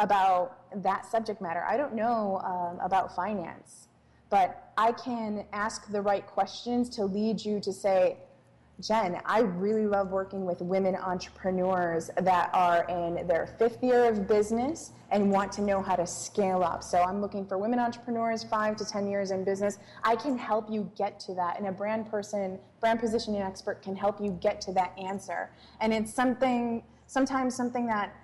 about that subject matter. I don't know about finance, but I can ask the right questions to lead you to say, Jen, I really love working with women entrepreneurs that are in their 5th year of business and want to know how to scale up. So I'm looking for women entrepreneurs, 5 to 10 years in business. I can help you get to that. And a brand positioning expert can help you get to that answer. And it's sometimes something that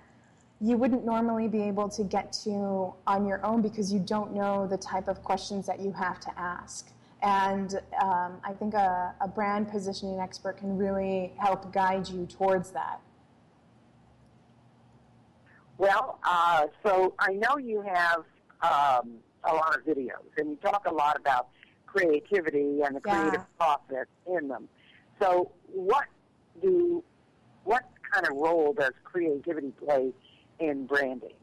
you wouldn't normally be able to get to on your own because you don't know the type of questions that you have to ask. And I think a brand positioning expert can really help guide you towards that. Well, so I know you have a lot of videos, and you talk a lot about creativity and the creative process in them. So what kind of role does creativity play in branding?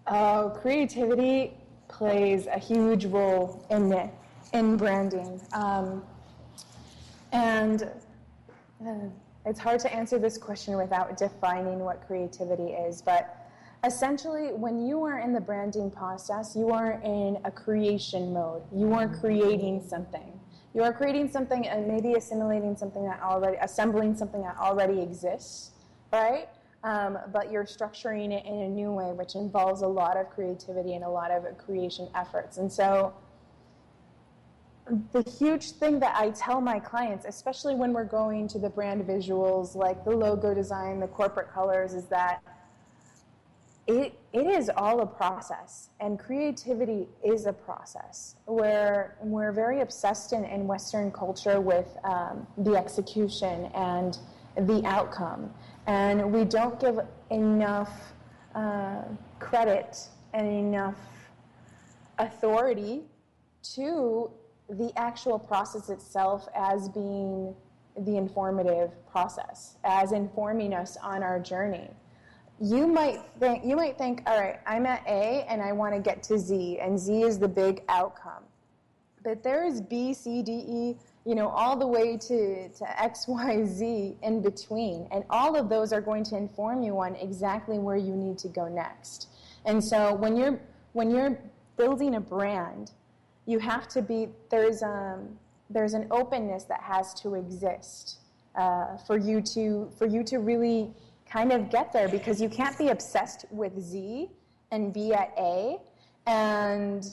Oh, creativity plays a huge role in branding. And it's hard to answer this question without defining what creativity is, but essentially when you are in the branding process, you are in a creation mode. You are creating something. You are creating something and maybe assembling something that already exists, right? But you're structuring it in a new way, which involves a lot of creativity and a lot of creation efforts. And so the huge thing that I tell my clients, especially when we're going to the brand visuals, like the logo design, the corporate colors, is that it is all a process, and creativity is a process. We're very obsessed in Western culture with the execution and the outcome, and we don't give enough credit and enough authority to the actual process itself as being the informative process, as informing us on our journey. You might think, all right, I'm at A and I want to get to Z, and Z is the big outcome. But there is B, C, D, E, all the way to X, Y, Z in between. And all of those are going to inform you on exactly where you need to go next. And so when you're building a brand, you have to be, there's an openness that has to exist for you to really kind of get there, because you can't be obsessed with Z and be at A and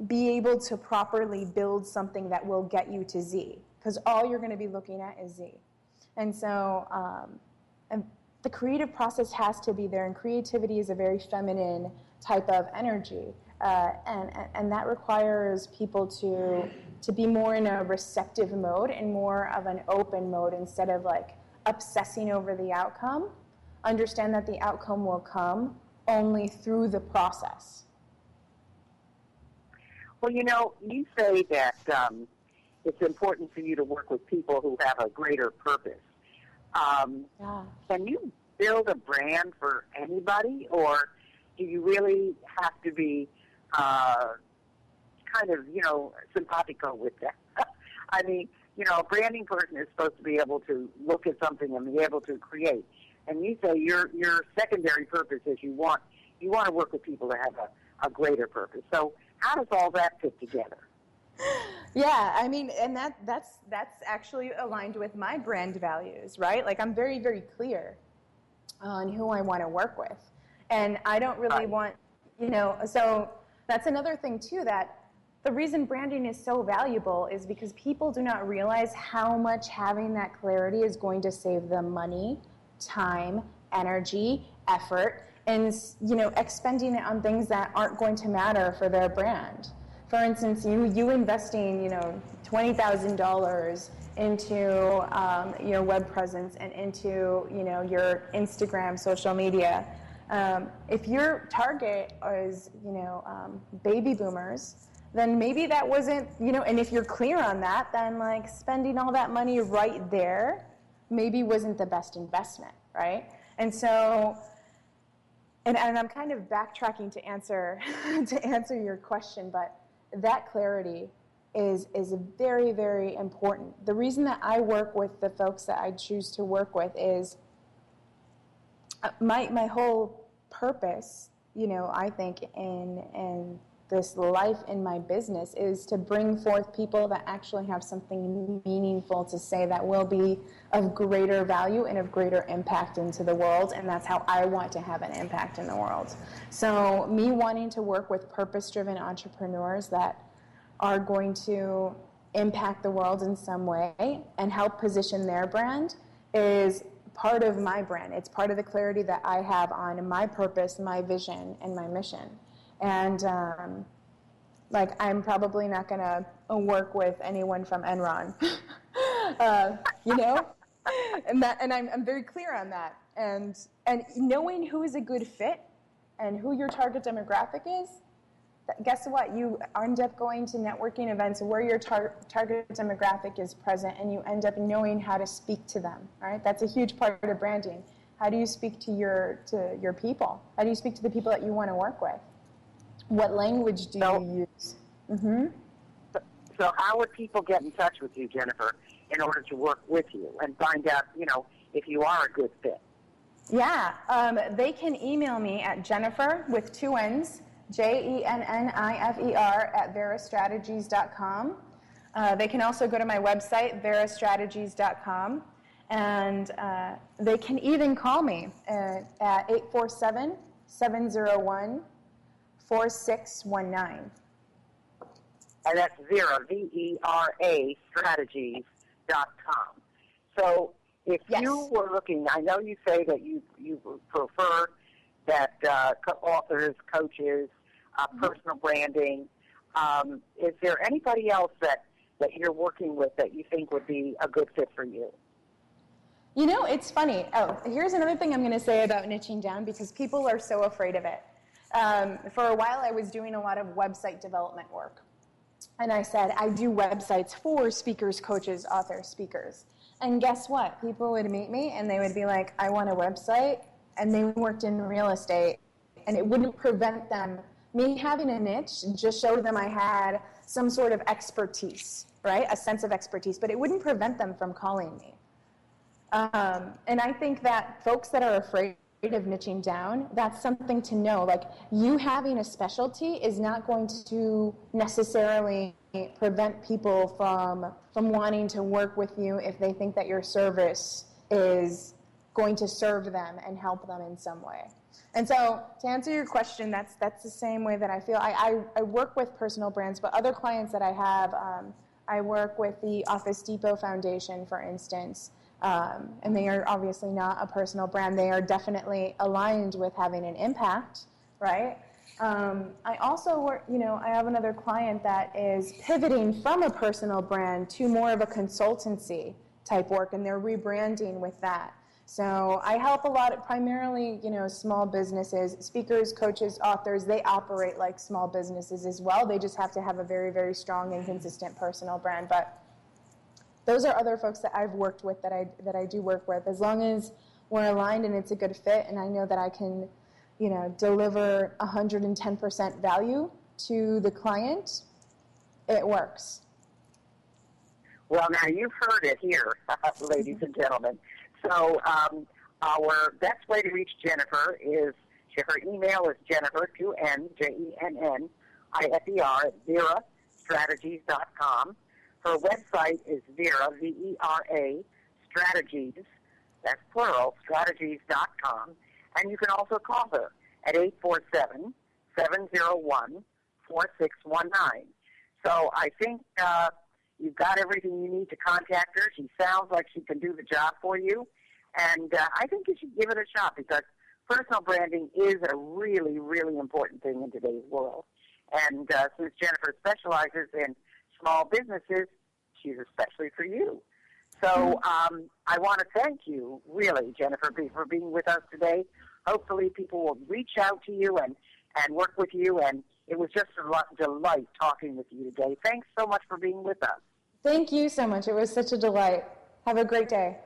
be able to properly build something that will get you to Z, because all you're going to be looking at is Z. And so and the creative process has to be there, and creativity is a very feminine type of energy. And that requires people to be more in a receptive mode and more of an open mode instead of like obsessing over the outcome. Understand that the outcome will come only through the process. Well, you say that it's important for you to work with people who have a greater purpose. Can you build a brand for anybody, or do you really have to be kind of, simpatico with that? I mean, a branding person is supposed to be able to look at something and be able to create. And you say your secondary purpose is you want to work with people that have a greater purpose. So how does all that fit together? Yeah, I mean, and that's actually aligned with my brand values, right? Like, I'm very, very clear on who I want to work with. And I don't really want, so that's another thing too, that the reason branding is so valuable is because people do not realize how much having that clarity is going to save them money, time, energy, effort, and expending it on things that aren't going to matter for their brand. For instance, you investing $20,000 into your web presence and into your Instagram, social media. If your target is baby boomers, then maybe that wasn't and if you're clear on that, then like spending all that money right there maybe wasn't the best investment, right? And so, and I'm kind of backtracking to answer your question, but that clarity is very, very important. The reason that I work with the folks that I choose to work with is my whole purpose, I think in this life in my business is to bring forth people that actually have something meaningful to say that will be of greater value and of greater impact into the world, and that's how I want to have an impact in the world. So me wanting to work with purpose-driven entrepreneurs that are going to impact the world in some way and help position their brand is part of my brand. It's part of the clarity that I have on my purpose, my vision, and my mission. And I'm probably not going to work with anyone from Enron, and I'm very clear on that. And knowing who is a good fit and who your target demographic is, guess what? You end up going to networking events where your target demographic is present, and you end up knowing how to speak to them. Right? That's a huge part of branding. How do you speak to your people? How do you speak to the people that you want to work with? What language do you use? Mm-hmm. So how would people get in touch with you, Jennifer, in order to work with you and find out, if you are a good fit? Yeah, they can email me at Jennifer with 2 N's, JENNIFER @verastrategies.com. They can also go to my website, verastrategies.com, and they can even call me at 847-701-4619. And that's Vera, VERA, strategies.com. So if you were looking, I know you say that you prefer that authors, coaches, personal branding. Is there anybody else that you're working with that you think would be a good fit for you? It's funny. Oh, here's another thing I'm going to say about niching down, because people are so afraid of it. For a while, I was doing a lot of website development work. And I said, I do websites for speakers, coaches, authors, speakers. And guess what? People would meet me, and they would be like, I want a website. And they worked in real estate. And it wouldn't prevent them. Me having a niche just showed them I had some sort of expertise, right? A sense of expertise. But it wouldn't prevent them from calling me. And I think that folks that are afraid of niching down, that's something to know. Like, you having a specialty is not going to necessarily prevent people from wanting to work with you if they think that your service is going to serve them and help them in some way. And so, to answer your question, that's the same way that I feel. I work with personal brands, but other clients that I have, I work with the Office Depot Foundation, for instance. And they are obviously not a personal brand. They are definitely aligned with having an impact, right? I also work, I have another client that is pivoting from a personal brand to more of a consultancy type work, and they're rebranding with that. So I help a lot of primarily, small businesses, speakers, coaches, authors. They operate like small businesses as well. They just have to have a very, very strong and consistent personal brand. But those are other folks that I've worked with that I do work with. As long as we're aligned and it's a good fit, and I know that I can, deliver 110% value to the client, it works. Well, now you've heard it here, ladies and gentlemen. So our best way to reach Jennifer is, her email is Jennifer, 2 N, JENNIFER, verastrategies.com. Her website is Vera, VERA, strategies, that's plural, strategies.com. And you can also call her at 847-701-4619. So I think you've got everything you need to contact her. She sounds like she can do the job for you. And I think you should give it a shot, because personal branding is a really, really important thing in today's world. And since Jennifer specializes in small businesses, she's especially for you. So I want to thank you, really, Jennifer, for being with us today. Hopefully people will reach out to you and work with you, and it was just a delight talking with you today. Thanks so much for being with us. Thank you so much. It was such a delight. Have a great day.